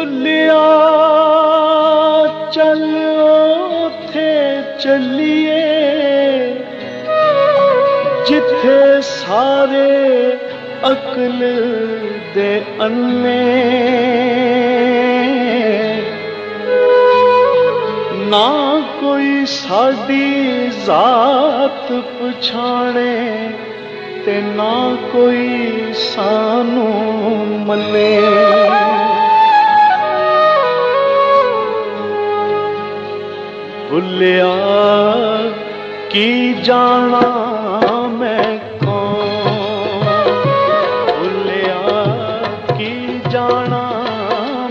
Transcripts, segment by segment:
भुलिया चल ओथे चलिए जिथे सारे अकल दे अन्ने ना कोई साडी जात पछाणे ते ना कोई सानू मने। भुलिया की जाना मैं कौन, भुलिया की जाना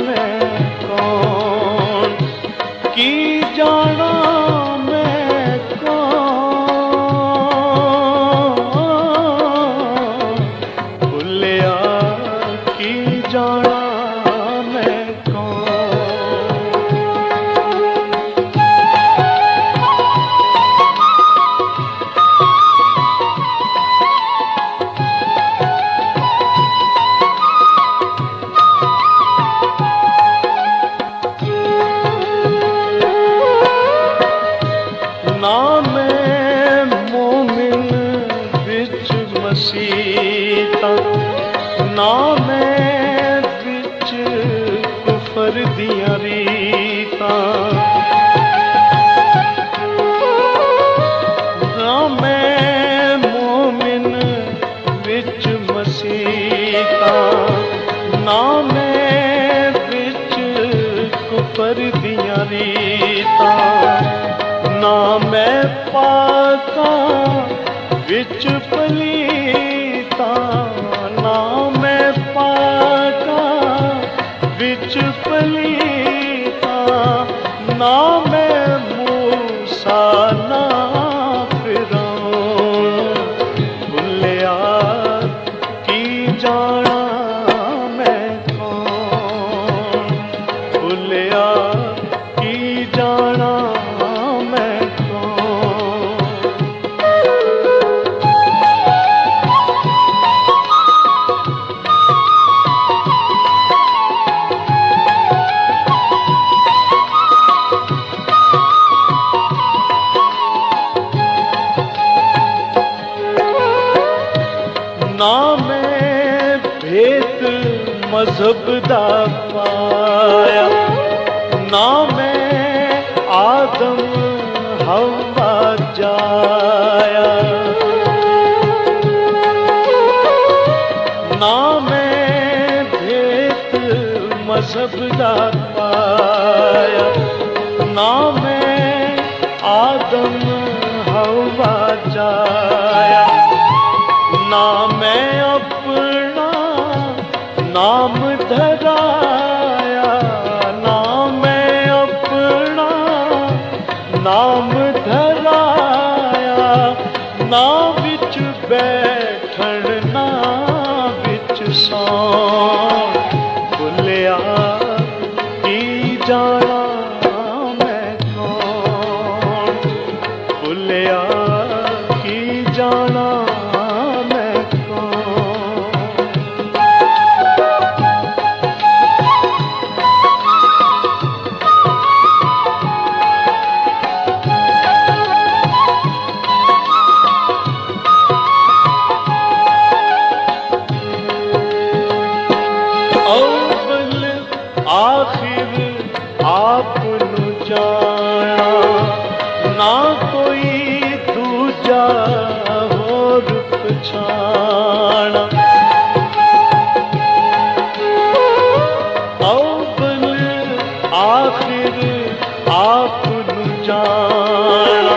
मैं कौन, की जाना मैं कौन, भुलिया की जाना मैं कौन। ना मैं मोमिन बिच मसीता, ना मैं बिच कुफर दियां रीतां, ना मैं मोमिन बिच मसीता, ना मैं बिच कुफर दियां रीतां, ना मैं पाका विच पलीता, ना मैं पाका विच पलीता, ना मैं मूसा ना फिरौन। भुलिया की जाना मैं कौन, भुलिया की जाना ना मैं भेद मजहब दा पाया, ना मैं आदम हवा जाया, ना मैं भेद मजहब दा पाया, ना मैं आदम हवा जाया, ना मैं अपना नाम धराया, ना मैं अपना नाम धराया, ना विच बैठन ना विच सौन। भुलिया की जाना मैं कौन, भुलिया की जाना आखिर आपनु जाना, ना कोई दूजा होर पछाना। अव्वल आखिर आपनु जाना,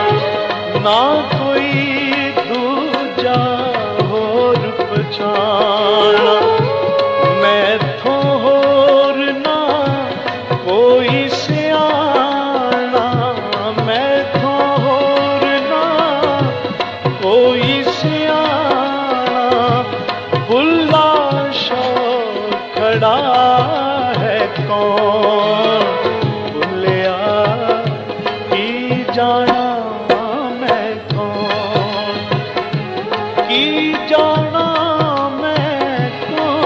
ना कोई दूजा होर पछाना। मैं थो होर ना कोई सियाना, मैं थो होर ना कोई सियाना। बुल्ला शो खड़ा है कौन, भुलिया की जाना मैं कौन, की जाना मैं कौन,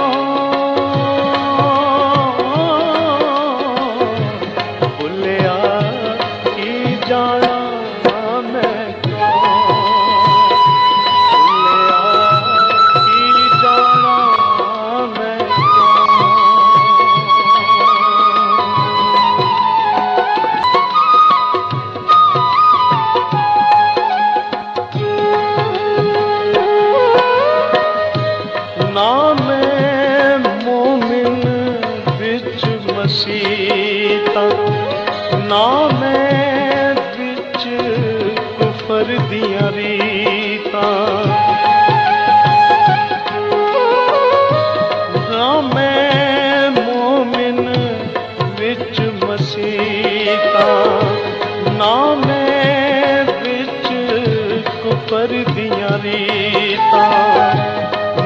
दियां रीतां,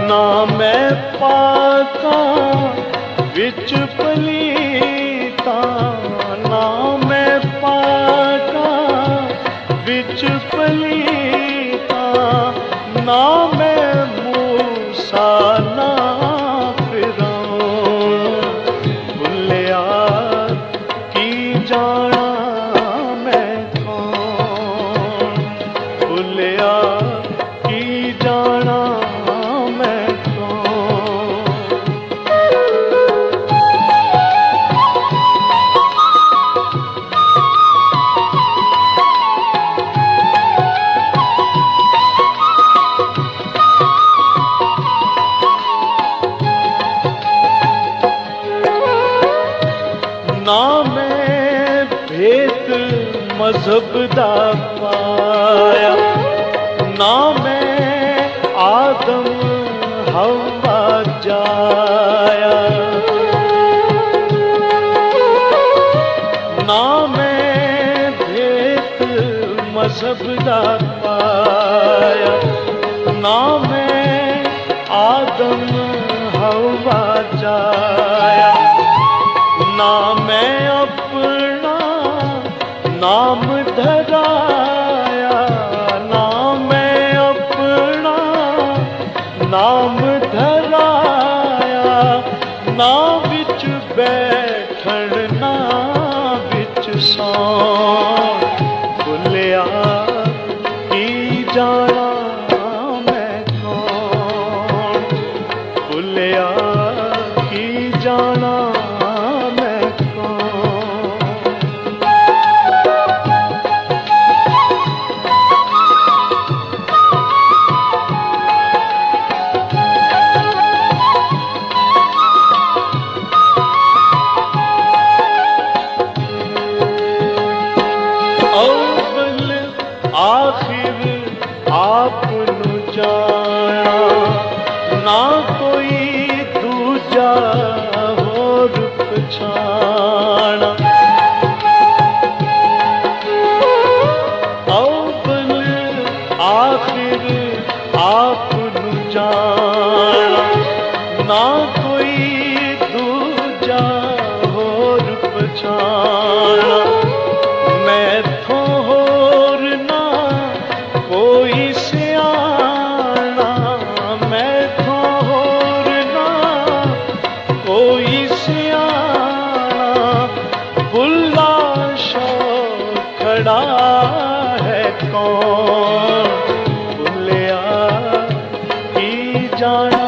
ना मैं पाका विच पलीता, ना मैं पाका विच पलीता, ना मैं मूसा ना फिरौन, भुलिया की जाना मैं कौन, भुलिया की जाना मैं कौन। ना मैं भेद मजहब दा पाया, ना मैं आदम हवा जाया, ना मैं भेद मजहब दा पाया, ना मैं आदम हवा जाया, ना मैं अपना नाम धराया, ना मैं अपना नाम धराया, ना विच बैठन ना विच सौन, भुलिया की जाना मैं कौन, भुलिया की जाना मैं कौन। अव्वल आखिर आपनु जाना, ना कोई दूजा होर पछाना, अव्वल आखिर आपनु जाना, ना कोई दूजा होर पछाना, मैथों होर ना कोई सियाना, मैथों होर ना कोई सियाना, बुल्ला शौक खड़ा है कौन, भुलिया की जाना